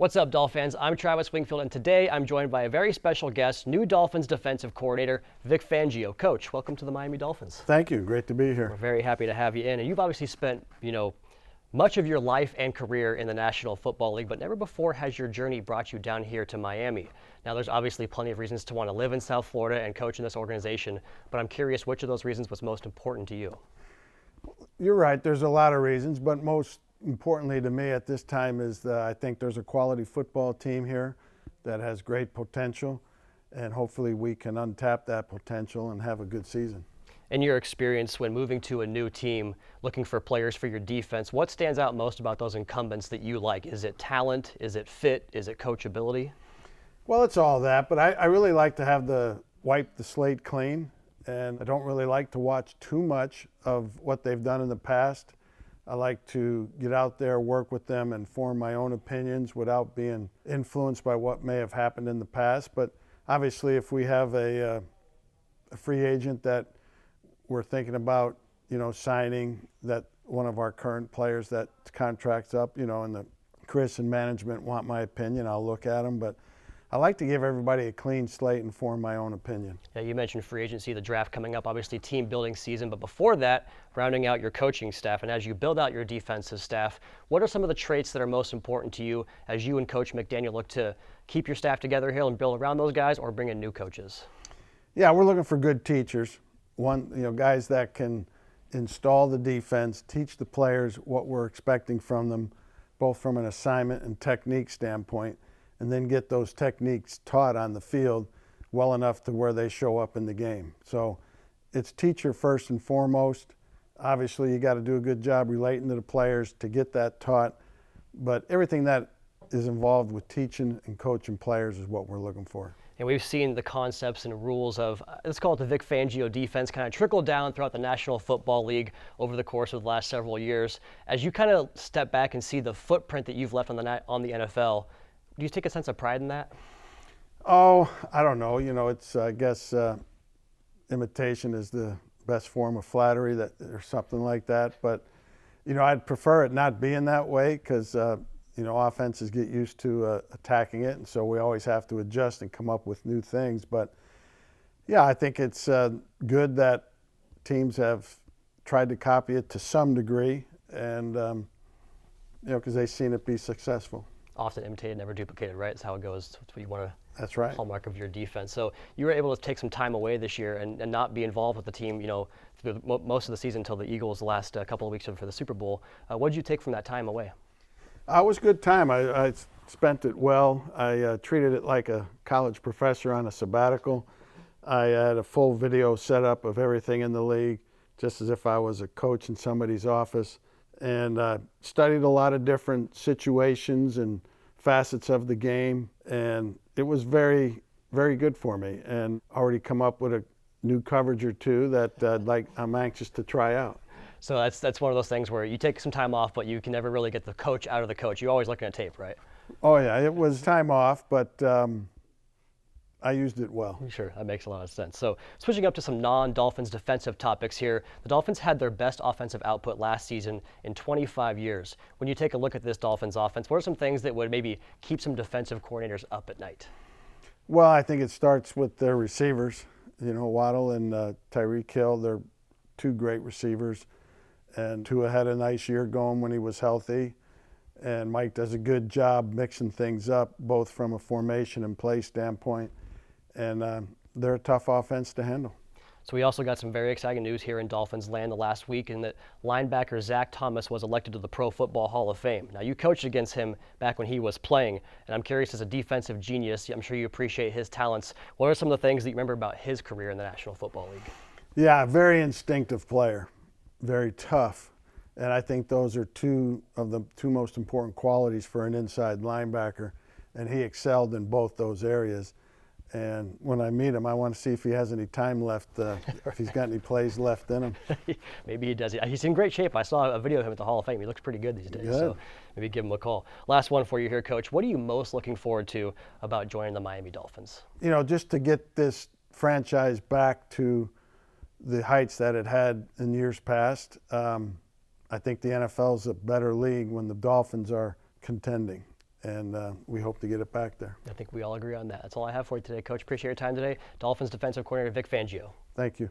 What's up, Dolphins? I'm Travis Wingfield, and today I'm joined by a very special guest, new Dolphins defensive coordinator, Vic Fangio. Coach, welcome to the Miami Dolphins. Thank you. Great to be here. We're very happy to have you in. And you've obviously spent, much of your life and career in the National Football League, but never before has your journey brought you down here to Miami. Now, there's obviously plenty of reasons to want to live in South Florida and coach in this organization, but I'm curious which of those reasons was most important to you? You're right. There's a lot of reasons, but most importantly to me at this time is that I think there's a quality football team here that has great potential, and hopefully we can untap that potential and have a good season. In your experience when moving to a new team, looking for players for your defense, what stands out most about those incumbents that you like? Is it talent? Is it fit? Is it coachability? Well, it's all that, but I really like to have wipe the slate clean, and I don't really like to watch too much of what they've done in the past. I like to get out there, work with them, and form my own opinions without being influenced by what may have happened in the past. But obviously, if we have a free agent that we're thinking about, signing, that one of our current players that contract's up, and the Chris and management want my opinion, I'll look at them. But I like to give everybody a clean slate and form my own opinion. Yeah, you mentioned free agency, the draft coming up, obviously team building season, but before that, rounding out your coaching staff. And as you build out your defensive staff, what are some of the traits that are most important to you as you and Coach McDaniel look to keep your staff together here and build around those guys, or bring in new coaches? Yeah, we're looking for good teachers. Guys that can install the defense, teach the players what we're expecting from them, both from an assignment and technique standpoint, and then get those techniques taught on the field well enough to where they show up in the game. So it's teacher first and foremost. Obviously, you got to do a good job relating to the players to get that taught, but everything that is involved with teaching and coaching players is what we're looking for. And we've seen the concepts and rules of, let's call it the Vic Fangio defense, kind of trickle down throughout the National Football League over the course of the last several years. As you kind of step back and see the footprint that you've left on the NFL, do you take a sense of pride in that? Oh, I don't know. It's I guess imitation is the best form of flattery, or something like that. But I'd prefer it not being that way, because offenses get used to attacking it, and so we always have to adjust and come up with new things. But yeah, I think it's good that teams have tried to copy it to some degree, and because they've seen it be successful. Often imitated, never duplicated, right? That's how it goes. That's what you want to. That's right. Hallmark of your defense. So you were able to take some time away this year and not be involved with the team, through most of the season until the Eagles the last couple of weeks for the Super Bowl. What did you take from that time away? It was a good time. I spent it well. I treated it like a college professor on a sabbatical. I had a full video setup of everything in the league, just as if I was a coach in somebody's office, and studied a lot of different situations and facets of the game, and it was very, very good for me. And already come up with a new coverage or two that I'm anxious to try out. So that's one of those things where you take some time off, but you can never really get the coach out of the coach. You're always looking at tape, right? Oh yeah, it was time off, but I used it well. Sure, that makes a lot of sense. So switching up to some non-Dolphins defensive topics here, the Dolphins had their best offensive output last season in 25 years. When you take a look at this Dolphins offense, what are some things that would maybe keep some defensive coordinators up at night? Well, I think it starts with their receivers. Waddle and Tyreek Hill, they're two great receivers. And Tua had a nice year going when he was healthy. And Mike does a good job mixing things up, both from a formation and play standpoint. And they're a tough offense to handle. So we also got some very exciting news here in Dolphins land the last week, in that linebacker Zach Thomas was elected to the Pro Football Hall of Fame. Now, you coached against him back when he was playing, and I'm curious, as a defensive genius, I'm sure you appreciate his talents. What are some of the things that you remember about his career in the National Football League? Yeah, very instinctive player, very tough. And I think those are two of the most important qualities for an inside linebacker, and he excelled in both those areas. And when I meet him, I want to see if he has any time left, if he's got any plays left in him. Maybe he does. He's in great shape. I saw a video of him at the Hall of Fame. He looks pretty good these days. Good. So maybe give him a call. Last one for you here, Coach. What are you most looking forward to about joining the Miami Dolphins? Just to get this franchise back to the heights that it had in years past. I think the NFL is a better league when the Dolphins are contending. and we hope to get it back there. I think we all agree on that. That's all I have for you today, Coach. Appreciate your time today. Dolphins defensive coordinator Vic Fangio. Thank you.